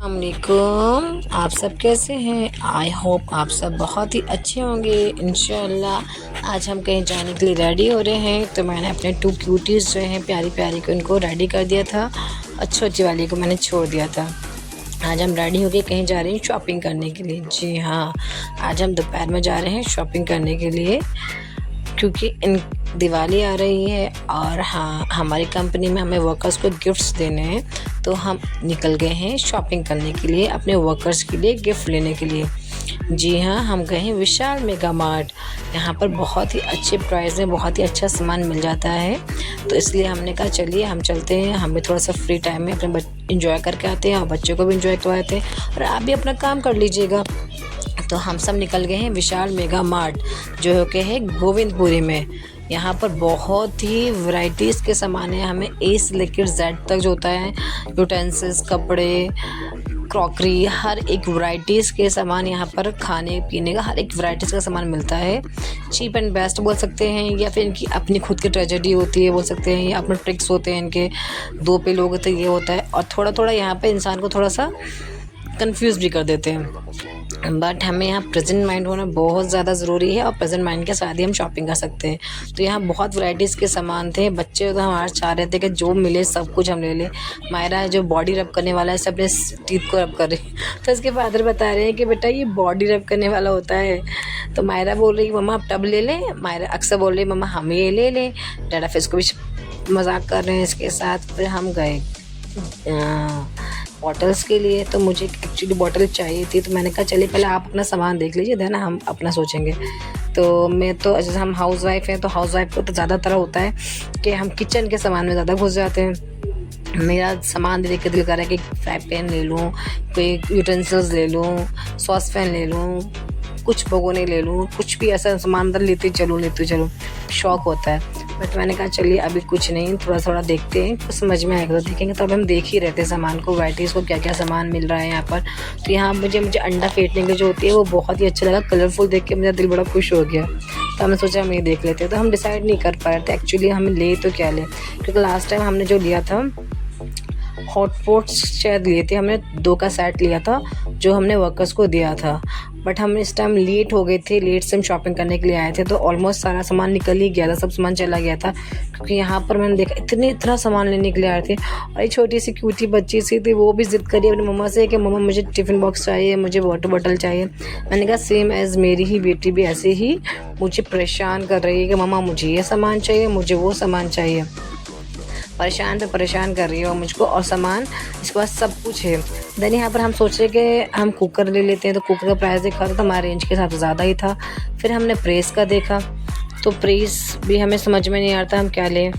अस्सलामुअलैकुम। आप सब कैसे हैं? आई होप आप सब बहुत ही अच्छे होंगे इंशाल्लाह। आज हम कहीं जाने के लिए रेडी हो रहे हैं, तो मैंने अपने 2 क्यूटीज़ जो हैं प्यारी प्यारी को उनको रेडी कर दिया था और छोटी वाली को मैंने छोड़ दिया था। आज हम रेडी होके कहीं जा रहे हैं शॉपिंग करने के लिए। जी हाँ, आज हम दोपहर में जा रहे हैं शॉपिंग करने के लिए, क्योंकि इन दिवाली आ रही है और हाँ, हमारी कंपनी में हमें वर्कर्स को गिफ्ट्स देने हैं, तो हम निकल गए हैं शॉपिंग करने के लिए, अपने वर्कर्स के लिए गिफ्ट लेने के लिए। जी हाँ, हम गए हैं विशाल मेगा मार्ट। यहाँ पर बहुत ही अच्छे प्राइस में बहुत ही अच्छा सामान मिल जाता है, तो इसलिए हमने कहा चलिए हम चलते हैं, हमें थोड़ा सा फ्री टाइम में अपने इंजॉय करके आते हैं और बच्चों को भी इंजॉय करवाते हैं और आप भी अपना काम कर लीजिएगा। तो हम सब निकल गए हैं विशाल मेगा मार्ट, जो कि है गोविंदपुरी में। यहाँ पर बहुत ही वैरायटीज़ के सामान है, हमें ए से लेकर जेड तक जो होता है, यूटेंसिल्स, कपड़े, क्रॉकरी, हर एक वैरायटीज़ के सामान यहाँ पर, खाने पीने का हर एक वैरायटीज़ का सामान मिलता है। चीप एंड बेस्ट बोल सकते हैं, या फिर इनकी अपनी खुद की ट्रेजेडी होती है बोल सकते हैं, या अपने ट्रिक्स होते हैं इनके, दो पे लोग तो ये होता है। और थोड़ा थोड़ा यहाँ पे इंसान को थोड़ा सा कंफ्यूज भी कर देते हैं, बट हमें यहाँ प्रेजेंट माइंड होना बहुत ज़्यादा ज़रूरी है और प्रेजेंट माइंड के साथ ही हम शॉपिंग कर सकते हैं। तो यहाँ बहुत वैरायटीज़ के सामान थे। बच्चे तो हमारे चाह रहे थे कि जो मिले सब कुछ हम ले लें। मायरा जो बॉडी रब करने वाला है, सब अपने टीथ को रब कर रही, तो इसके फादर बता रहे हैं कि बेटा ये बॉडी रब करने वाला होता है। तो मायरा बोल रही मम्मा आप टब ले लें, मायरा अक्सर बोल रही मम्मा हम ये ले लें। डैडा फिर इसको भी मजाक कर रहे हैं इसके साथ। फिर हम गए बॉटल्स के लिए, तो मुझे एक्चुअली बॉटल चाहिए थी, तो मैंने कहा चलिए पहले आप अपना सामान देख लीजिए, देना हम अपना सोचेंगे। तो मैं तो जैसे हम हाउस वाइफ हैं, तो हाउस वाइफ को तो ज़्यादातर होता है कि हम किचन के सामान में ज़्यादा घुस जाते हैं। मेरा सामान देख के दिल कर रहा है कि फ्राई पैन ले लूँ, कोई यूटेंसिल्स ले लूँ, सॉस पैन ले लूँ, कुछ भगोने ले लूँ, कुछ भी ऐसा सामान अंदर लेते चलूँ, शौक़ होता है। बट मैंने कहा चलिए अभी कुछ नहीं, थोड़ा थोड़ा देखते हैं, कुछ समझ में आएगा तो देखेंगे। तो अब हम देख ही रहते हैं सामान को, वैराइटीज़ को, क्या क्या सामान मिल रहा है यहाँ पर। तो यहाँ मुझे अंडा फेंटने की जो होती है वो बहुत ही अच्छा लगा, कलरफुल देख के मेरा दिल बड़ा खुश हो गया। तो हमने सोचा हम ये देख लेते हैं। तो हम डिसाइड नहीं कर पा रहे थे एक्चुअली हमें ले तो क्या लें, क्योंकि लास्ट टाइम हमने जो लिया था हॉट पॉट्स शायद लिए थे, हमने 2 का सेट लिया था जो हमने वर्कर्स को दिया था। बट हम इस टाइम लेट हो गए थे, लेट से हम शॉपिंग करने के लिए आए थे, तो ऑलमोस्ट सारा सामान निकल ही गया था, सब सामान चला गया था। क्योंकि यहाँ पर मैंने देखा इतना सामान लेने के लिए आए थे, और एक छोटी सी क्यूटी बच्ची सी थी, वो भी ज़िद करी अपनी मम्मा से कि मम्मा मुझे टिफ़िन बॉक्स चाहिए, मुझे वाटर बॉटल चाहिए। मैंने कहा सेम एज़ मेरी ही बेटी भी ऐसे ही मुझे परेशान कर रही है कि मम्मा मुझे ये सामान चाहिए, मुझे वो सामान चाहिए। परेशान कर रही है मुझको, और सामान इसके पास सब कुछ है। देन यहाँ पर हम सोच रहे कि हम कुकर ले लेते हैं, तो कुकर का प्राइस देखा तो हमारे रेंज के हिसाब से ज़्यादा ही था। फिर हमने प्रेस का देखा, तो प्रेस भी हमें समझ में नहीं आता हम क्या लें,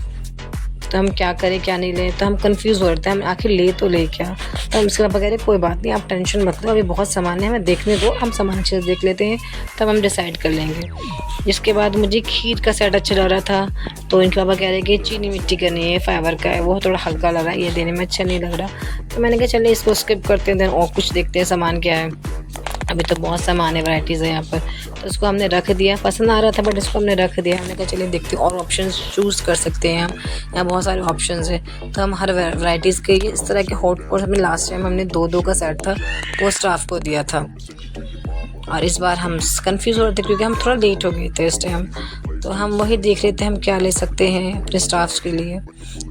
तो हम क्या करें क्या नहीं लें, तो हम कंफ्यूज हो रहे थे हम आखिर ले तो ले क्या। तो हम इसके बगैर कोई बात नहीं, आप टेंशन मत लो, अभी बहुत सामान है, हमें देखने दो, हम सामान अच्छे से देख लेते हैं, तब हम डिसाइड कर लेंगे। इसके बाद मुझे खीर का सेट अच्छा लग रहा था, तो इनके पापा कह रहे कि चीनी मिट्टी का नहीं है, फाइबर का है, वो थोड़ा हल्का लग रहा है, ये देने में अच्छा नहीं लग रहा। तो मैंने कहा चलिए इसको स्किप करते हैं, देन और कुछ देखते हैं सामान क्या है। अभी तो बहुत सामान है, वैराइटीज़ है यहाँ पर, तो इसको हमने रख दिया। पसंद आ रहा था बट इसको हमने रख दिया। हमने कहा चलिए देखते हैं और ऑप्शंस चूज़ कर सकते हैं हम, यहाँ बहुत सारे ऑप्शंस हैं। तो हम हर वैराइटीज़ के इस तरह के हॉट पॉट, हमने लास्ट टाइम हमने 2 का सेट था वो स्टाफ को दिया था, और इस बार हम कंफ्यूज हो रहे थे क्योंकि हम थोड़ा लेट हो गए थे इस टाइम। तो हम वही देख रहे थे हम क्या ले सकते हैं अपने स्टाफ्स के लिए।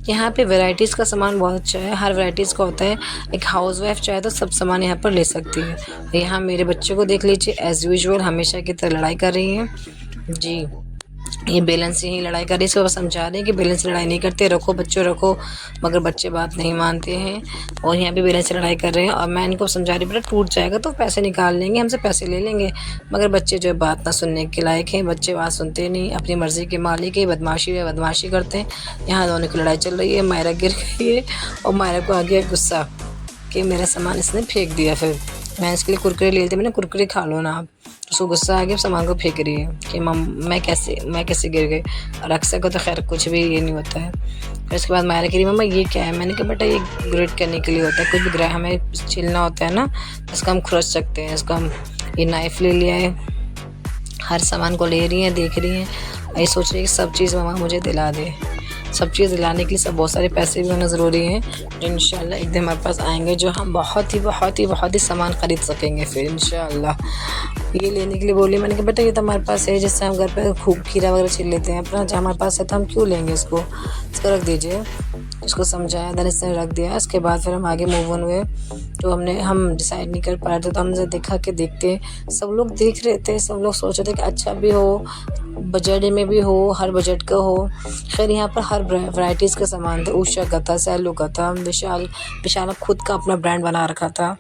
यहाँ पे वैराइटीज़ का सामान बहुत अच्छा है, हर वैराइटीज़ का होता है। एक हाउस वाइफ चाहे तो सब सामान यहाँ पर ले सकती है। यहाँ मेरे बच्चों को देख लीजिए, एज़ यूजुअल हमेशा की तरह लड़ाई कर रही हैं जी। ये बैलेंस से ही लड़ाई कर रही है, इसको बस समझा रहे हैं कि बैलेंस से लड़ाई नहीं करते, रखो बच्चों रखो, मगर बच्चे बात नहीं मानते हैं, और यहाँ भी बैलेंस से लड़ाई कर रहे हैं। और मैं इनको समझा रही बेटा टूट जाएगा तो पैसे निकाल लेंगे, हमसे पैसे ले लेंगे, मगर बच्चे जो है बात ना सुनने के लायक हैं, बच्चे बात सुनते नहीं, अपनी मर्ज़ी के मालिक है, बदमाशी करते हैं। यहाँ दोनों की लड़ाई चल रही है, मायरा गिर गई है और मायरा को आ गया गुस्सा कि मेरा सामान इसने फेंक दिया। फिर मैं इसके लिए कुरकुरे ले लेती, मैंने कुरकुरे खा लो ना आप। उसको गुस्सा आ गया, सामान को फेंक रही है कि मैं कैसे गिर गई। और अक्सर को तो खैर कुछ भी ये नहीं होता है। फिर उसके बाद मायरा कह रही मम्मा ये क्या है। मैंने कहा बेटा ये ग्रेट करने के लिए होता है, कुछ भी ग्रेट हमें छीलना होता है ना, इसको हम खुरच सकते हैं। इसको हम ये नाइफ़ ले लिया है, हर सामान को ले रही हैं, देख रही हैं, ये सोच रही है कि सब चीज़ मम्मा मुझे दिला दे। सब चीज़ दिलाने के लिए सब बहुत सारे पैसे भी होना ज़रूरी हैं, जो इंशाल्लाह एक दिन हमारे पास आएंगे, जो हम बहुत ही सामान ख़रीद सकेंगे फिर इंशाल्लाह। ये लेने के लिए बोली, मैंने कहा बेटा ये तो हमारे पास है, जैसे हम घर पे खूब खीरा वगैरह छील लेते हैं अपना, जहाँ हमारे पास है तो हम क्यों लेंगे इसको रख दीजिए। उसको समझाया, देन इसने रख दिया। इसके बाद फिर हम आगे मूव ऑन हुए। तो हम डिसाइड नहीं कर पा रहे थे, तो हमने देखा कि देखते सब लोग देख रहे थे, सब लोग सोच रहे थे कि अच्छा भी हो, बजट में भी हो, हर बजट का हो। खैर यहाँ पर हर वैराइटीज़ के सामान थे। उषा का था, सैलो का था, विशाल खुद का अपना ब्रांड बना रखा था।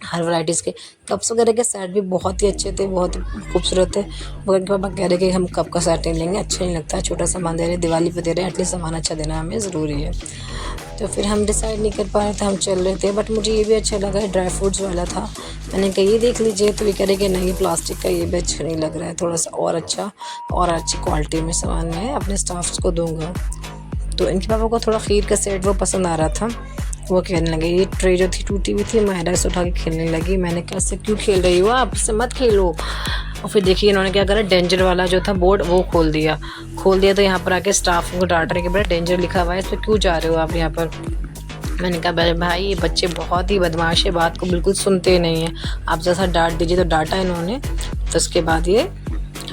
हर वैराइटीज़ के कप्स वगैरह के सेट भी बहुत ही अच्छे थे, बहुत ही खूबसूरत थे। मगर इनके पापा कह रहे कि हम कप का सेट नहीं लेंगे, अच्छा नहीं लगता, छोटा सामान दे रहे, दिवाली पे दे रहे, एटलीस्ट सामान अच्छा देना हमें ज़रूरी है। तो फिर हम डिसाइड नहीं कर पा रहे थे, हम चल रहे थे। बट मुझे ये भी अच्छा लगा, ड्राई फ्रूट्स वाला था। मैंने कहा ये देख लीजिए, तो ये कह रहे कि नहीं प्लास्टिक का ये भी अच्छा नहीं लग रहा है, थोड़ा सा और अच्छा और अच्छी क्वालिटी में सामान मैं अपने स्टाफ्स को दूँगा। तो इनके पापा को थोड़ा खीर का सेट वो पसंद आ रहा था। वो खेलने लगे। ये ट्रे जो थी टूटी हुई थी, मायरा से उठा के खेलने लगी। मैंने कहा इससे क्यों खेल रही हो आप, इससे मत खेलो। और फिर देखिए इन्होंने क्या करा, डेंजर वाला जो था बोर्ड वो खोल दिया। तो यहाँ पर आके स्टाफ को डांट रहे कि बड़ा डेंजर लिखा हुआ है, इस पर क्यों जा रहे हो आप यहाँ पर। मैंने कहा भाई ये बच्चे बहुत ही बदमाश है, बात को बिल्कुल सुनते नहीं हैं, आप जैसा डांट दीजिए। तो डांटा इन्होंने, तो उसके बाद ये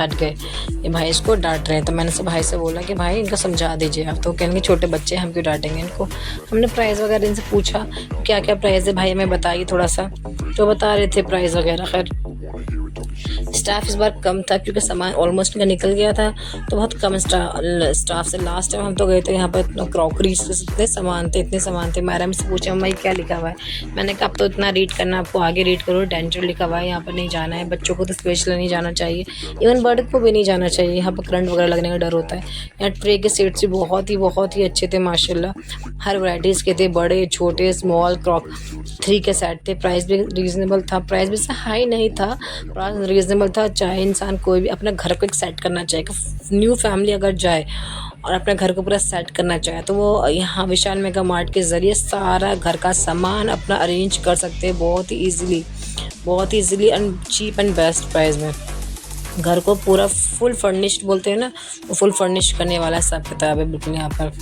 हट गए। ये भाई इसको डांट रहे हैं, तो मैंने से भाई से बोला कि भाई इनको समझा दीजिए आप। तो कहेंगे छोटे बच्चे हम क्यों डांटेंगे इनको। हमने प्राइस वगैरह इनसे पूछा क्या क्या प्राइस है भाई, हमें बताइए थोड़ा सा। तो बता रहे थे प्राइस वगैरह। खैर स्टाफ इस बार कम था क्योंकि सामान ऑलमोस्ट इनका निकल गया था, तो बहुत कम स्टाफ से। लास्ट टाइम हम तो गए थे यहाँ पर, इतना क्रॉकरी इतने सामान थे। मैडम से पूछा मम्मा क्या लिखा हुआ है। मैंने कहा अब तो इतना रीड करना, आपको आगे रीड करो, डेंजर लिखा हुआ है, यहाँ पर नहीं जाना है। बच्चों को तो स्पेशल नहीं जाना चाहिए, इवन बर्ड को भी नहीं जाना चाहिए, यहाँ पर करंट वगैरह लगने का डर होता है। यहाँ ट्रे के सेट्स भी बहुत ही अच्छे थे माशाल्लाह। हर वैराइटीज़ के थे, बड़े छोटे स्मॉल क्रॉक 3 के सेट थे। प्राइस भी रीज़नेबल था, प्राइस भी हाई नहीं था, प्राइस रीज़नेबल था। चाहे इंसान कोई भी अपने घर को एक सेट करना चाहे, न्यू फैमिली अगर जाए और अपने घर को पूरा सेट करना चाहे, तो वो यहाँ विशाल मेगा मार्ट के ज़रिए सारा घर का सामान अपना अरेंज कर सकते हैं बहुत ही easily and cheap and best price में। घर को पूरा फुल फर्निश्ड बोलते हैं ना, वो फुल फर्निश्ड करने वाला सब किताब है बिल्कुल। यहाँ पर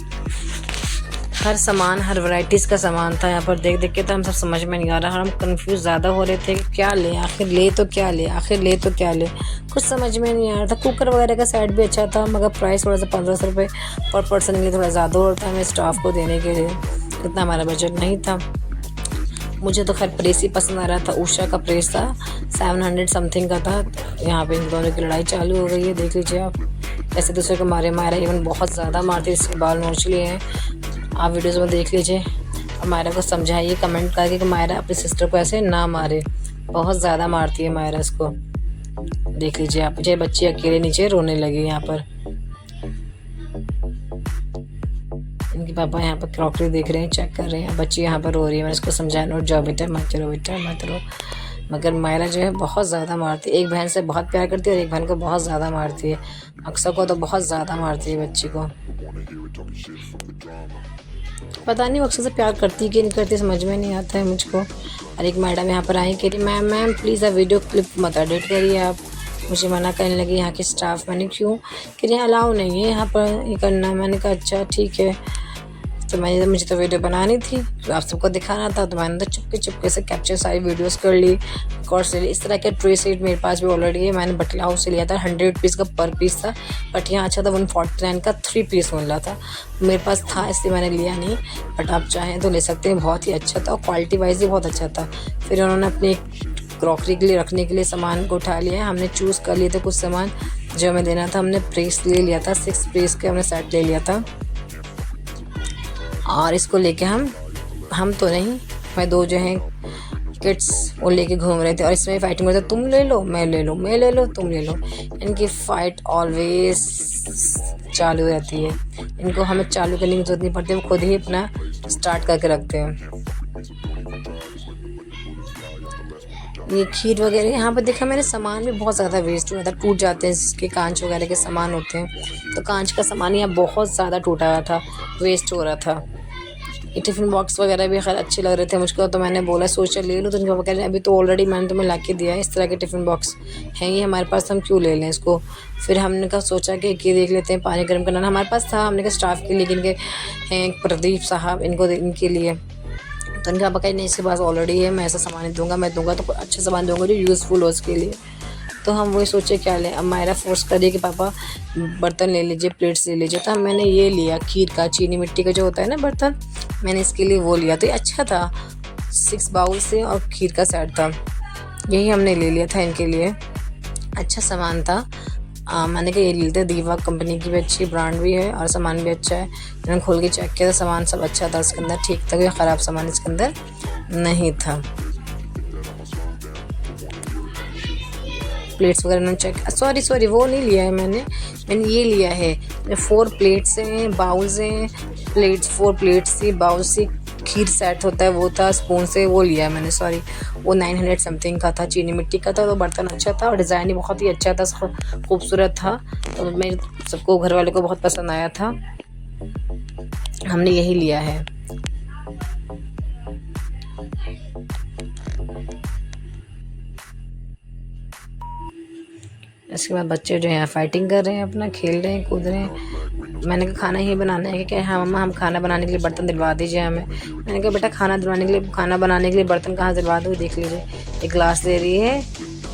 हर सामान, हर वैराइटीज़ का सामान था। यहाँ पर देख के तो हम सब समझ में नहीं आ रहा, हम कंफ्यूज ज़्यादा हो रहे थे कि क्या ले, आखिर ले तो क्या ले, कुछ समझ में नहीं आ रहा था। कुकर वगैरह का सेट भी अच्छा था, मगर प्राइस थोड़ा सा 1500 रुपये पर पर्सन के लिए थोड़ा ज़्यादा होता है हमें स्टाफ को देने के लिए, इतना हमारा बजट नहीं था। मुझे तो खैर प्रेस ही पसंद आ रहा था, उषा का प्रेस था, 700 समथिंग का था। यहाँ पे इन दोनों की लड़ाई चालू हो गई है, देख लीजिए आप, ऐसे दूसरे को मारे इवन बहुत ज़्यादा मारते, इसके बाल नोच लिए हैं, आप वीडियोज़ में देख लीजिए। और मायरा को समझाइए कमेंट करके कि मायरा अपनी सिस्टर को ऐसे ना मारे, बहुत ज़्यादा मारती है मायरा इसको, देख लीजिए आप। मुझे बच्ची अकेले नीचे रोने लगी यहाँ पर। इनके पापा यहाँ पर क्रॉकरी देख रहे हैं, चेक कर रहे हैं, बच्ची यहाँ पर रो रही है। मैंने इसको समझाया नोट जाओ बेटा, मत रो। मगर मायरा जो है बहुत ज़्यादा मारती है, एक बहन से बहुत प्यार करती है और एक बहन को बहुत ज़्यादा मारती है। अक्सर को तो बहुत ज़्यादा मारती है बच्ची को, पता नहीं वो अक्सर से प्यार करती कि नहीं करती, समझ में नहीं आता है मुझको। और एक मैडम यहाँ पर आई, कह रही मैम प्लीज़ आप वीडियो क्लिप मत एडिट करिए आप। मुझे मना करने लगी यहाँ के स्टाफ। मैंने क्यों, कि नहीं अलाउ नहीं है यहाँ पर ये करना। मैंने कहा अच्छा ठीक है। तो मुझे तो वीडियो बनानी थी, तो आप सबको दिखाना था, तो मैंने तो चुपके से कैप्चर सारी वीडियोस कर ली, कोर्स ले ली। इस तरह के ट्रे सेट मेरे पास भी ऑलरेडी है, मैंने बटला हाउस से लिया था, 100 रुपीज़ का पर पीस था, बट यहाँ अच्छा था 149 का 3 पीस मिल रहा था, मेरे पास था इसलिए मैंने लिया नहीं। बट आप चाहें तो ले सकते हैं, बहुत ही अच्छा था और क्वालिटी वाइज भी बहुत अच्छा था। फिर उन्होंने अपनी क्रॉकरी के लिए रखने के लिए सामान को उठा लिया, हमने चूज़ कर लिए थे कुछ सामान जो हमें देना था। हमने प्रेस ले लिया था, 6 प्रेस के हमने सेट ले लिया था, और इसको लेके हम तो नहीं, मैं 2 जो हैं किड्स वो लेके घूम रहे थे, और इसमें फाइटिंग करते, तुम ले लो मैं ले लो, मैं ले लो तुम ले लो। इनकी फ़ाइट ऑलवेज चालू रहती है, इनको हमें चालू करने की जरूरत नहीं पड़ती, वो खुद ही अपना स्टार्ट करके रखते हैं। ये खीर वगैरह यहाँ पर देखा मैंने, सामान भी बहुत ज़्यादा वेस्ट हुआ था, टूट जाते हैं, जिसके कांच वगैरह के सामान होते हैं, तो कांच का सामान यहाँ बहुत ज़्यादा टूटा हुआ था, वेस्ट हो रहा था। ये टिफ़िन बॉक्स वगैरह भी खैर अच्छे लग रहे थे मुझको, तो मैंने बोला सोचा ले लूँ। तो उनके पापा कह रहे हैं अभी तो ऑलरेडी मैंने तुम्हें ला के दिया है, इस तरह के टिफ़िन बॉक्स हैं ये हमारे पास, हम क्यों ले लें इसको। फिर हमने कहा सोचा कि ये देख लेते हैं, पानी गर्म करना हमारे पास था। हमने कहा स्टाफ के लिए, इनके हैं प्रदीप साहब, इनके लिए। तो उनके पापा कहे नहीं इसके पास ऑलरेडी है, मैं ऐसा सामान नहीं दूँगा, मैं दूँगा तो अच्छा सामान दूँगा जो यूज़फुल हो उसके लिए। तो हम वही सोचे क्या लें। अब मायरा फोर्स कर रही है कि पापा बर्तन ले लीजिए, प्लेट्स ले लीजिए। तो मैंने ये लिया खीर का, चीनी मिट्टी का जो होता है ना बर्तन, मैंने इसके लिए वो लिया। तो ये अच्छा था, 6 बाउल से और खीर का सेट था, यही हमने ले लिया था इनके लिए। अच्छा सामान था। मैंने कहा ये ले लेते, दीवा कंपनी की भी अच्छी ब्रांड भी है और सामान भी अच्छा है। मैंने खोल के चेक किया, सामान सब अच्छा था इसके अंदर, ठीक था, कोई ख़राब सामान इसके अंदर नहीं था। प्लेट्स वगैरह मैंने चेक, सॉरी वो नहीं लिया है मैंने ये लिया है 4 प्लेट्स हैं, बाउल्स हैं, प्लेट्स 4 प्लेट्स थी, बाउल से खीर सेट होता है वो था, स्पून से वो लिया है मैंने, सॉरी वो 900 समथिंग का था, चीनी मिट्टी का था। तो बर्तन अच्छा था और डिज़ाइन भी बहुत ही अच्छा था, खूबसूरत था। तो मेरे सबको घर वाले को बहुत पसंद आया था, हमने यही लिया है। इसके बाद बच्चे जो हैं फाइटिंग कर रहे हैं, अपना खेल रहे हैं, कूद रहे हैं। मैंने कहा खाना ही बनाना है कि हाँ मम्मा हम खाना बनाने के लिए बर्तन दिलवा दीजिए हमें। मैंने कहा बेटा खाना बनाने के लिए बर्तन कहाँ दिलवा दूँ, देख लीजिए एक गिलास दे रही है,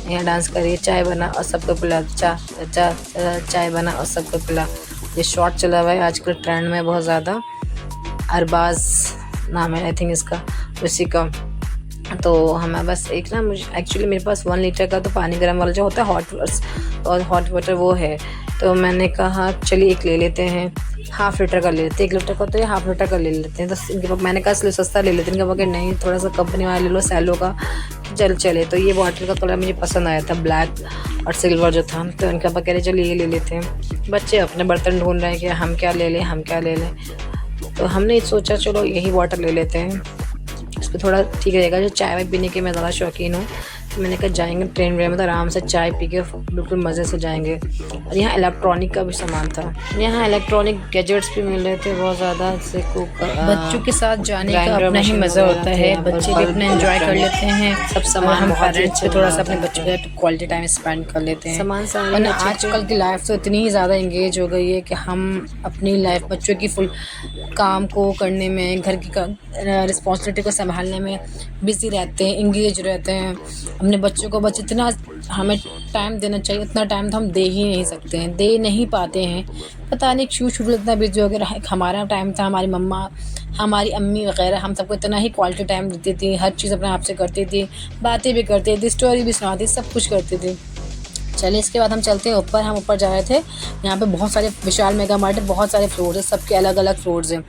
यहाँ डांस कर रही है, चाय बना और सबको पिला, चाय बना और सबको पिला। ये शॉर्ट चला हुआ है आजकल ट्रेंड में बहुत ज़्यादा, अरबाज नाम है आई थिंक इसका, उसी का। तो हमें बस एक ना, मुझे एक्चुअली मेरे पास 1 लीटर का तो पानी गर्म वाला जो होता है हॉट वाटर वो है। तो मैंने कहा चलिए एक ले लेते हैं, हाफ़ लीटर का ले लेते हैं, 1 लीटर का तो ये हाफ़ लीटर का ले लेते हैं। तो इनके पास मैंने कहा इसलिए सस्ता ले लेते हैं, इनके पास नहीं थोड़ा सा कंपनी वाला ले लो सैलो का, चले। तो ये बॉटल का कलर मुझे पसंद आया था, ब्लैक और सिल्वर जो था। तो इनके पापा कह रहे चलिए ये ले लेते हैं। बच्चे अपने बर्तन ढूंढ रहे हैं कि हम क्या ले लें। तो हमने सोचा चलो यही बॉटल ले लेते हैं, इस पर थोड़ा ठीक रहेगा। जो चाय वाय पीने के मैं ज़्यादा शौकीन हूँ, तो मैंने कहा जाएंगे ट्रेन में तो आराम से चाय पी के बिल्कुल मज़े से जाएंगे। और यहाँ इलेक्ट्रॉनिक का भी सामान था, यहाँ इलेक्ट्रॉनिक गैजेट्स भी मिल रहे थे बहुत ज़्यादा। जैसे बच्चों के साथ जाने का अपना ही मज़ा होता है, बच्चे भी अपना एंजॉय कर लेते हैं, सब सामान हम बहुत पेरेंट्स पे थोड़ा सा अपने बच्चों के साथ क्वालिटी टाइम स्पेंड कर लेते हैं। सामान आजकल की लाइफ तो इतनी ज़्यादा इंगेज हो गई है कि हम अपनी लाइफ बच्चों की फुल काम को करने में, घर की रिस्पॉन्सिबिलिटी को संभालने में बिज़ी रहते हैं, इंगेज रहते हैं। अपने बच्चों को बस इतना हमें टाइम देना चाहिए, उतना टाइम तो हम दे ही नहीं सकते हैं, दे नहीं पाते हैं। पता नहीं क्यों शुरू इतना बिजी हो गया। हमारा टाइम था, हमारी मम्मा, हमारी अम्मी वगैरह हम सबको इतना ही क्वालिटी टाइम देती थी, हर चीज़ अपने आप से करती थी, बातें भी करती थी, स्टोरी भी सुनाती, सब कुछ करती थी। चलिए इसके बाद हम चलते हैं ऊपर। हम ऊपर जा रहे थे, यहाँ पे बहुत सारे विशाल मेगा मार्ट है, बहुत सारे फ्लोर्स है, सबके अलग अलग फ्लोर्स हैं।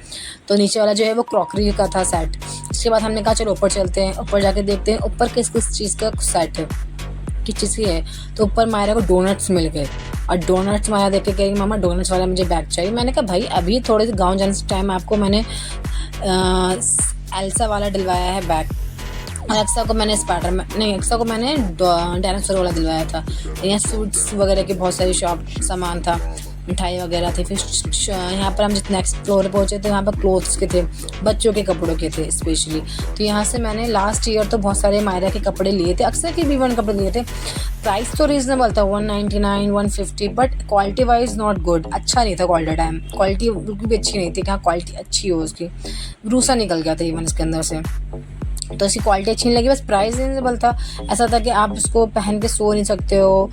तो नीचे वाला जो है वो क्रॉकरी का था सेट। इसके बाद हमने कहा चलो ऊपर चलते हैं, ऊपर जाके देखते हैं ऊपर किस चीज़ का सेट है, किस चीज़ की है। तो ऊपर मायरा को डोनट्स मिल गए, और डोनट्स मायरा देख के कही मामा डोनट्स वाला मुझे बैग चाहिए। मैंने कहा भाई अभी थोड़े गाँव जाने से टाइम आपको मैंने एल्सा वाला दिलवाया है बैग, और अक्सा को मैंने अक्सा को मैंने डायनासोर वाला दिलवाया था। यहाँ सूट्स वगैरह की बहुत सारी शॉप सामान था, मिठाई वगैरह थी। फिर यहाँ पर हम जिस नेक्स्ट फ्लोर पहुँचे थे वहाँ पर क्लोथ्स के थे, बच्चों के कपड़ों के थे स्पेशली। तो यहाँ से मैंने लास्ट ईयर तो बहुत सारे मायरा के कपड़े लिए थे, अक्सर के भी 1 कपड़े लिए थे। प्राइस तो रीजनेबल था 199 150, but quality wise not good, अच्छा नहीं था क्वालिटी बिल्कुल भी अच्छी नहीं थी। कहाँ क्वालिटी अच्छी हो उसकी, रूसा निकल गया था इवन इसके अंदर से। तो इसकी क्वालिटी अच्छी नहीं लगी, बस प्राइस रीजनेबल था। ऐसा था कि आप इसको पहन के सो नहीं सकते हो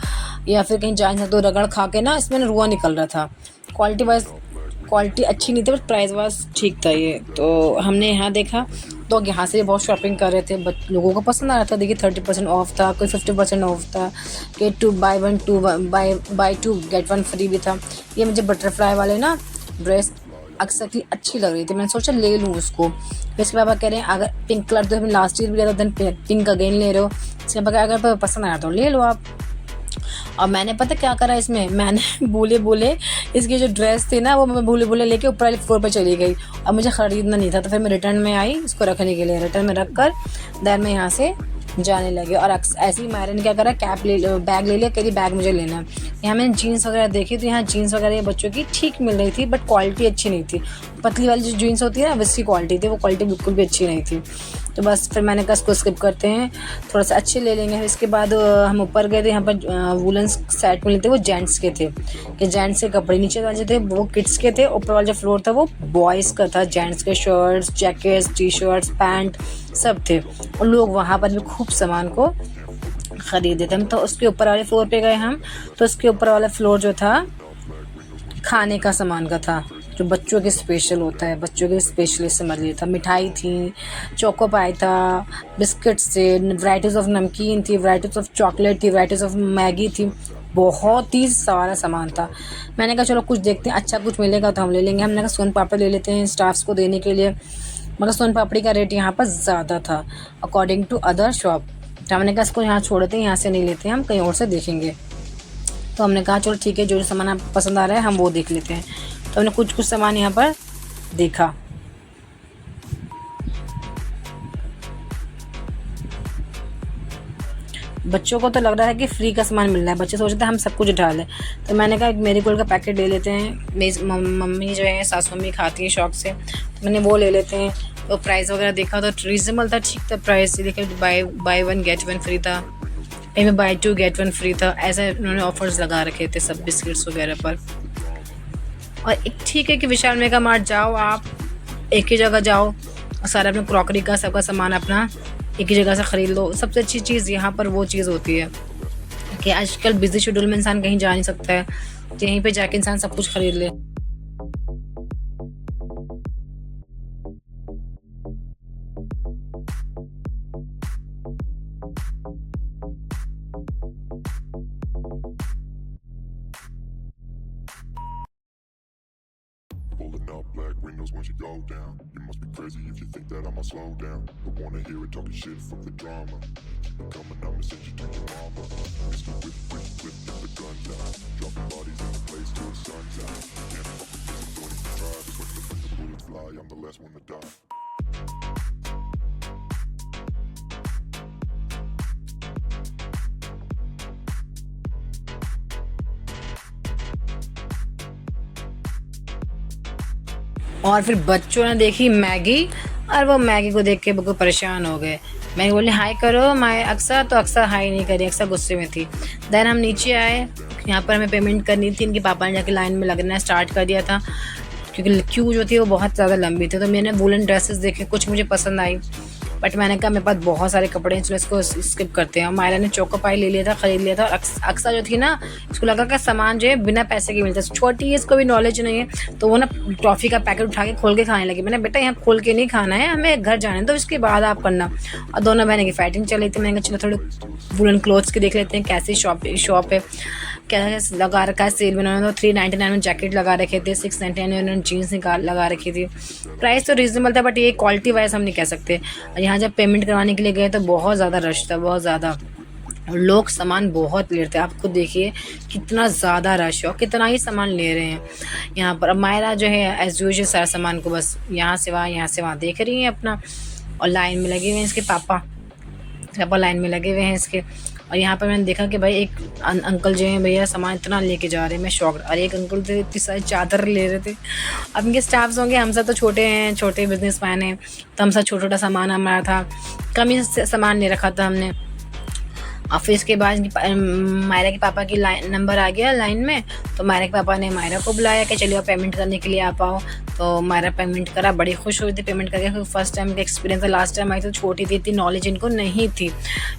या फिर कहीं जा नहीं सकते हो, रगड़ खा के ना इसमें रुआ निकल रहा था। क्वालिटी अच्छी नहीं थी, बस प्राइस वाइज ठीक था ये। तो हमने यहाँ देखा, तो यहाँ से बहुत शॉपिंग कर रहे थे, लोगों को पसंद आ रहा था। देखिए 30% ऑफ था, कोई 50% ऑफ था, कि बाय 2 गेट 1 फ्री भी था। ये मुझे बटरफ्लाई वाले ना ड्रेस अक्सर की अच्छी लग रही थी, मैंने सोचा ले लूँ उसको। फिर इसके पापा कह रहे हैं अगर पिंक कलर तो हमने लास्ट ईयर भी लिया था, देन पिंक अगेन ले रहे हो। इसके पापा अगर पसंद आया तो ले लो आप। और मैंने पता क्या करा इसमें, मैंने बोले इसकी जो ड्रेस थी ना वो मैं बोले लेके ऊपर वाले फ्लोर पर चली गई, और मुझे ख़रीदना नहीं था। तो फिर मैं रिटर्न में आई इसको रखने के लिए, रिटर्न में रख कर देन मैं यहाँ से जाने लगे। और ऐसे ही मायरा ने क्या करा, बैग ले लिया, कह रही बैग मुझे लेना है। यहाँ मैंने जीन्स वगैरह देखी तो यहाँ जीन्स वगैरह ये बच्चों की ठीक मिल रही थी, बट क्वालिटी अच्छी नहीं थी। पतली वाली जो जीन्स होती है ना वैसी क्वालिटी थी, वो क्वालिटी बिल्कुल भी अच्छी नहीं थी। तो बस फिर मैंने कहा इसको स्किप करते हैं, थोड़ा सा अच्छे ले लेंगे। इसके बाद हम ऊपर गए थे, यहाँ पर वुलन सेट मिले थे, वो जेंट्स के थे कि जेंट्स के कपड़े नीचे वाले थे वो किड्स के थे, ऊपर वाला जो फ्लोर था वो बॉयज़ का था। जेंट्स के shirts, jackets, T shirts, pant सब थे, और लोग वहाँ पर भी खूब सामान को ख़रीदे थे। हम तो उसके ऊपर वाले फ्लोर पे गए हम, तो उसके ऊपर वाला फ्लोर जो था खाने का सामान का था, जो बच्चों के स्पेशल होता है, बच्चों के स्पेशलिस्ट समझ लिया था। मिठाई थी, चोको पाई था, बिस्किट्स थे, वैराइटीज़ ऑफ नमकीन थी, वैराइटीज़ ऑफ चॉकलेट थी, वैराइटीज़ ऑफ मैगी थी, बहुत ही सारा सामान था। मैंने कहा चलो कुछ देखते हैं, अच्छा कुछ मिलेगा तो हम ले लेंगे। हमने कहा सोन पापड़ी ले लेते हैं स्टाफ्स को देने के लिए, मगर सोन पापड़ी का रेट यहाँ पर ज़्यादा था अकॉर्डिंग टू अदर शॉप। तो हमने कहा इसको यहाँ छोड़ देते हैं, यहाँ से नहीं लेते हैं, हम कहीं और से देखेंगे। तो हमने कहा चलो ठीक है, जो सामान आपको पसंद आ रहा है हम वो देख लेते हैं। तो हमने कुछ सामान यहाँ पर देखा। बच्चों को तो लग रहा है कि फ्री का सामान मिल रहा है, बच्चे सोचते हैं हम सब कुछ उठा लें। तो मैंने कहा एक मेरीगोल्ड का पैकेट ले लेते हैं, मेरी मम्मी जो है सासू मम्मी खाती है शौक से, तो मैंने वो ले लेते हैं। तो प्राइस वगैरह देखा तो रीज़नेबल था, ठीक था प्राइस। देखिए बाय 1 गेट 1 फ्री था, कहीं में बाय 2 गेट 1 फ्री था, ऐसे उन्होंने ऑफर्स लगा रखे थे सब बिस्किट्स वगैरह पर। और एक ठीक है कि विशाल मेगा मार्ट जाओ, आप एक ही जगह जाओ और सारा अपने क्रॉकरी का सबका सामान अपना एक ही जगह से ख़रीद लो। सबसे अच्छी चीज़ यहाँ पर वो चीज़ होती है कि आजकल बिजी शेड्यूल में इंसान कहीं जा नहीं सकता है, तो यहीं पे जाके इंसान सब कुछ ख़रीद ले। Pulling up black windows once you go down. You must be crazy if you think that I'ma slow down. Don't wanna hear it talking shit from the drama. Keep it coming, I'ma send you to your mama. Mr. Whip, get the guns out. Dropping bodies in the place till the sun's out. Can't fuck with this, don't even try. Just when the bullets fly, I'm the last one to die. और फिर बच्चों ने देखी Maggi, और वो Maggi को देख के बिल्कुल परेशान हो गए। मैं बोली हाय करो माय अक्सा, तो अक्सा हाय नहीं करी, अक्सा गुस्से में थी। देन हम नीचे आए, यहाँ पर हमें पेमेंट करनी थी। इनके पापा ने जाके लाइन में लगना स्टार्ट कर दिया था, क्योंकि क्यू जो थी वो बहुत ज़्यादा लंबी थी। तो मैंने वूलन ड्रेसेस देखे, कुछ मुझे पसंद आई, बट मैंने कहा मेरे पास बहुत सारे कपड़े हैं, चलो इसको स्किप करते हैं। और मायरा ने चोको पाई ले लिया था, ख़रीद लिया था। और अक्सा जो थी ना, इसको लगा कि सामान जो है बिना पैसे के मिलता है, छोटी है, इसको भी नॉलेज नहीं है, तो वो ना टॉफ़ी का पैकेट उठा के खोल के खाने लगी। मैंने बेटा यहाँ खोल के नहीं खाना है, हमें घर जाना है, तो इसके बाद आप करना। और दोनों बहनें की फाइटिंग चल रही थी। मैंने कहा चलो थोड़े वुलन क्लोथ्स के देख लेते हैं, कैसी शॉप है, क्या लगा रखा है सेल में। उन्होंने तो 399 में जैकेट लगा रखे थे, 699 में उन्होंने जीन्स लगा रखी थी। प्राइस तो रीजनेबल था, बट ये क्वालिटी वाइज हम नहीं कह सकते। और यहाँ जब पेमेंट करवाने के लिए गए तो बहुत ज़्यादा रश था, बहुत ज़्यादा, और लोग सामान बहुत ले रहे थे। आप खुद देखिए कितना ज़्यादा रश है और कितना ही सामान ले रहे हैं यहाँ पर। अब मायरा जो है एज यूजुअल सारा सामान को बस यहाँ से वहाँ देख रही है अपना, और लाइन में लगे हुए हैं इसके पापा लाइन में लगे हुए हैं इसके। और यहाँ पर मैंने देखा कि भाई एक अंकल जो हैं भैया सामान इतना लेके जा रहे हैं, मैं शॉक्ड। और एक अंकल थे इतनी सारी चादर ले रहे थे। अब इनके स्टाफ्स होंगे, हम सब तो छोटे हैं, छोटे बिजनेसमैन हैं, तो हम सब छोटा सामान हमारा था, कम ही सामान ले रखा था हमने। और फिर इसके बाद मायरा के पापा की नंबर आ गया लाइन में, तो मायरा के पापा ने मायरा को बुलाया कि चलिए पेमेंट करने के लिए आप आओ। तो मायरा पेमेंट करा, बड़ी खुश हुई थी पेमेंट करके। फर्स्ट टाइम का एक्सपीरियंस था, लास्ट टाइम आई तो छोटी थी, इतनी नॉलेज इनको नहीं थी।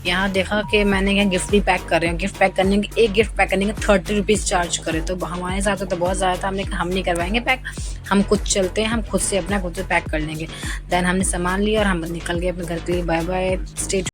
यहाँ देखा कि मैंने यहाँ गिफ्ट भी पैक कर रहे हैं, गिफ्ट पैक करने के एक गिफ्ट पैक करने के 30 रुपीज़ चार्ज करे। तो हमारे साथ तो बहुत ज़्यादा था, हमने कहा हम नहीं करवाएंगे पैक, हम खुद चलते हैं, हम खुद से पैक कर लेंगे। दैन हमने सामान लिया और हम निकल गए अपने घर के लिए। Bye bye, stay